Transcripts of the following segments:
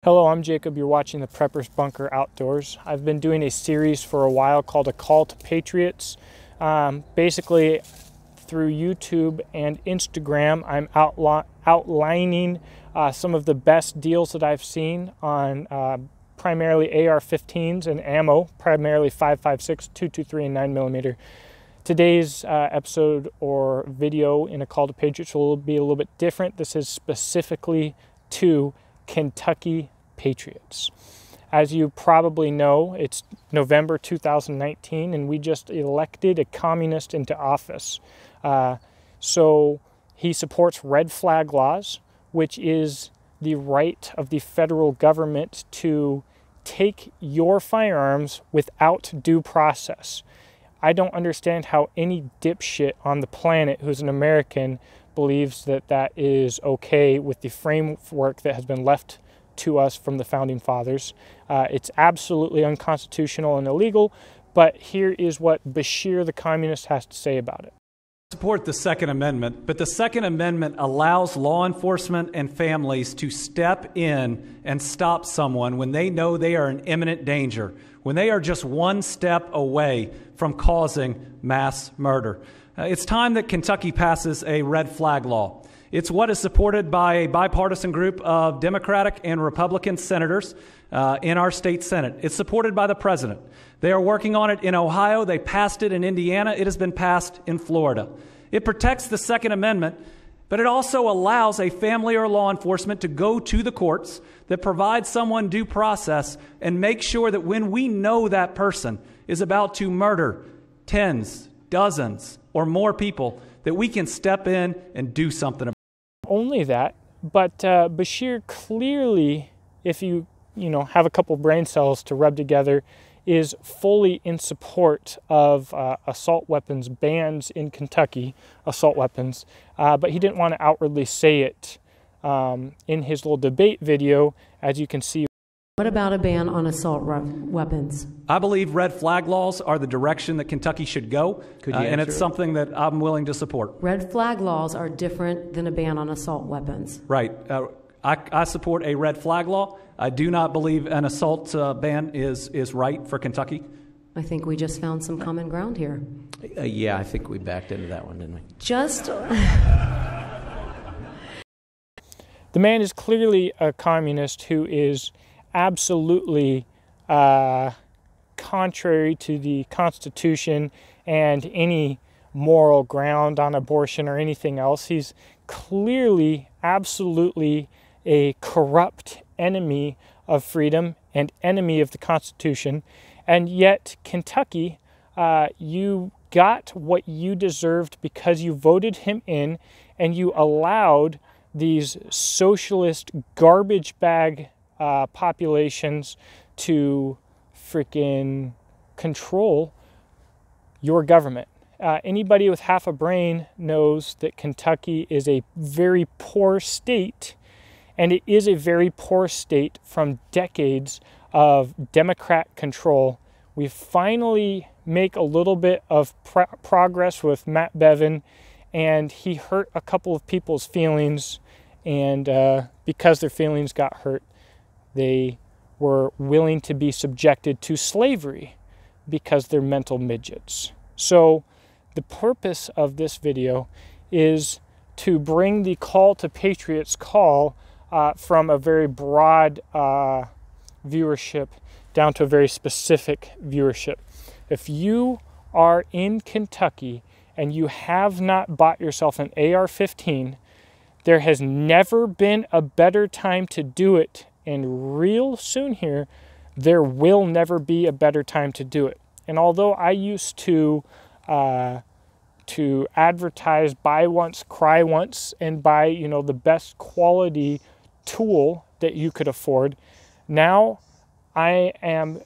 Hello, I'm Jacob. You're watching the Prepper's Bunker Outdoors. I've been doing a series for a while called A Call to Patriots. Basically, through YouTube and Instagram, I'm outlining some of the best deals that I've seen on primarily AR-15s and ammo, primarily 5.56, 223, and 9mm. Today's episode or video in A Call to Patriots will be a little bit different. This is specifically to Kentucky Patriots. As you probably know, it's November 2019 and we just elected a communist into office. So he supports red flag laws, which is the right of the federal government to take your firearms without due process. I don't understand how any dipshit on the planet who's an American believes that that is okay with the framework that has been left to us from the founding fathers. It's absolutely unconstitutional and illegal, but here is what Bashir the communist has to say about it. Support the Second Amendment, but the Second Amendment allows law enforcement and families to step in and stop someone when they know they are in imminent danger, when they are just one step away from causing mass murder. It's time that Kentucky passes a red flag law. It's what is supported by a bipartisan group of Democratic and Republican senators in our state Senate. It's supported by the president. They are working on it in Ohio. They passed it in Indiana. It has been passed in Florida. It protects the Second Amendment, but it also allows a family or law enforcement to go to the courts that provide someone due process and make sure that when we know that person is about to murder tens, dozens, or more people, that we can step in and do something about it. Only that, but Bashir clearly, if you have a couple brain cells to rub together, is fully in support of assault weapons bans in Kentucky, assault weapons, but he didn't want to outwardly say it in his little debate video, as you can see. What about a ban on assault weapons? I believe red flag laws are the direction that Kentucky should go, and it's something that I'm willing to support. Red flag laws are different than a ban on assault weapons. Right. I support a red flag law. I do not believe an assault ban is right for Kentucky. I think we just found some common ground here. Yeah, I think we backed into that one, didn't we? The man is clearly a communist who is absolutely contrary to the Constitution and any moral ground on abortion or anything else. He's clearly, absolutely a corrupt enemy of freedom and enemy of the Constitution. And yet, Kentucky, you got what you deserved because you voted him in and you allowed these socialist garbage bag populations to freaking control your government. Anybody with half a brain knows that Kentucky is a very poor state, and it is a very poor state from decades of Democrat control. We finally make a little bit of progress with Matt Bevin, and he hurt a couple of people's feelings, and because their feelings got hurt, they were willing to be subjected to slavery because they're mental midgets. So the purpose of this video is to bring the Call to Patriots call from a very broad viewership down to a very specific viewership. If you are in Kentucky and you have not bought yourself an AR-15, there has never been a better time to do it. And real soon here, there will never be a better time to do it. And although I used to advertise buy once, cry once, and buy the best quality tool that you could afford, now I am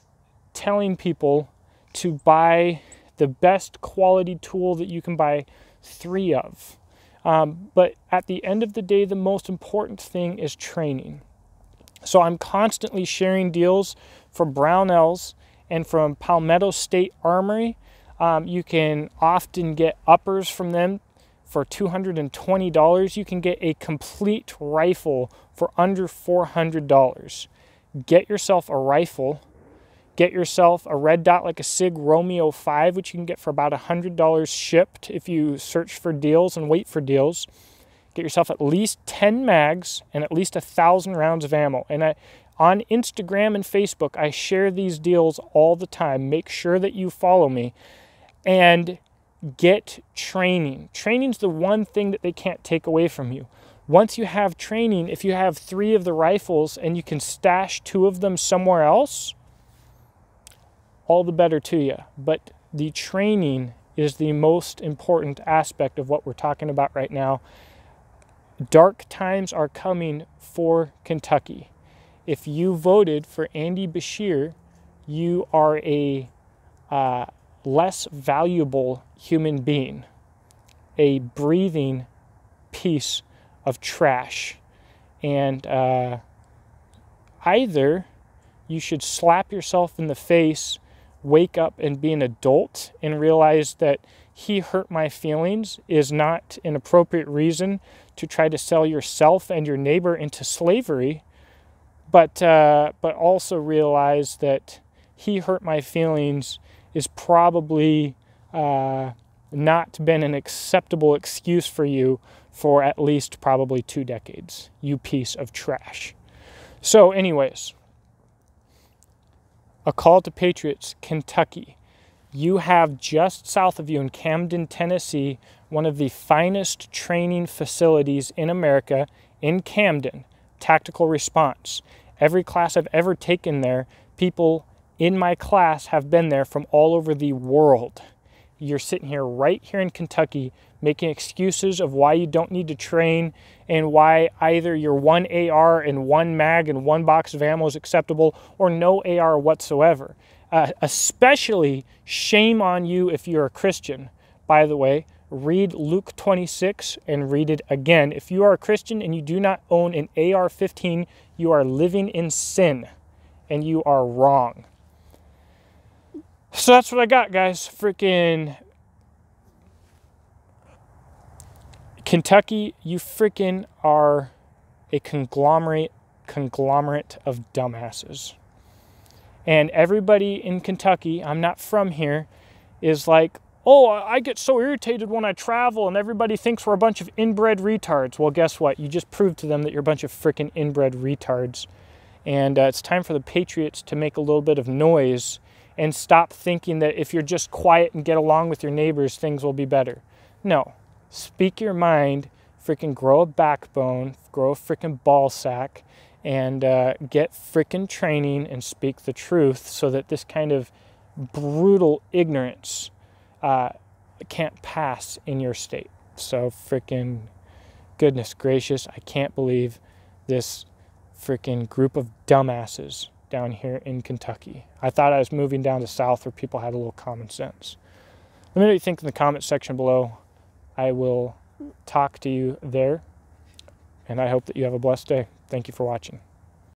telling people to buy the best quality tool that you can buy 3 of. But at the end of the day, the most important thing is training. So I'm constantly sharing deals from Brownells and from Palmetto State Armory. You can often get uppers from them for $220. You can get a complete rifle for under $400. get yourself a rifle, get yourself a red dot like a SIG Romeo 5, which you can get for about $100 shipped if you search for deals and wait for deals. Get yourself at least 10 mags and at least 1,000 rounds of ammo. And on Instagram and Facebook, I share these deals all the time. Make sure that you follow me. And get training. Training's the one thing that they can't take away from you. Once you have training, if you have 3 of the rifles and you can stash 2 of them somewhere else, all the better to you. But the training is the most important aspect of what we're talking about right now. Dark times are coming for Kentucky. If you voted for Andy Beshear, you are a less valuable human being, a breathing piece of trash. And either you should slap yourself in the face, wake up and be an adult and realize that he hurt my feelings is not an appropriate reason to try to sell yourself and your neighbor into slavery, but also realize that he hurt my feelings is probably not been an acceptable excuse for you for at least probably 2 decades, you piece of trash. So anyways, a call to patriots, Kentucky. You have just south of you in Camden, Tennessee, one of the finest training facilities in America, in Camden, tactical response. Every class I've ever taken there, people in my class have been there from all over the world. You're sitting here right here in Kentucky making excuses of why you don't need to train and why either your 1 AR and 1 mag and 1 box of ammo is acceptable or no AR whatsoever. Especially shame on you if you're a Christian. By the way, read Luke 26 and read it again. If you are a Christian and you do not own an AR-15, you are living in sin and you are wrong. So that's what I got, guys. Freaking Kentucky, you freaking are a conglomerate of dumbasses. And everybody in Kentucky, I'm not from here, is like, oh, I get so irritated when I travel and everybody thinks we're a bunch of inbred retards. Well, guess what? You just proved to them that you're a bunch of freaking inbred retards. And it's time for the patriots to make a little bit of noise and stop thinking that if you're just quiet and get along with your neighbors, things will be better. No. Speak your mind, freaking grow a backbone, grow a freaking ball sack, and get freaking training and speak the truth so that this kind of brutal ignorance can't pass in your state. So freaking goodness gracious, I can't believe this freaking group of dumbasses down here in Kentucky. I thought I was moving down to south where people had a little common sense. Let me know what you think in the comment section below. I will talk to you there, and I hope that you have a blessed day. Thank you for watching.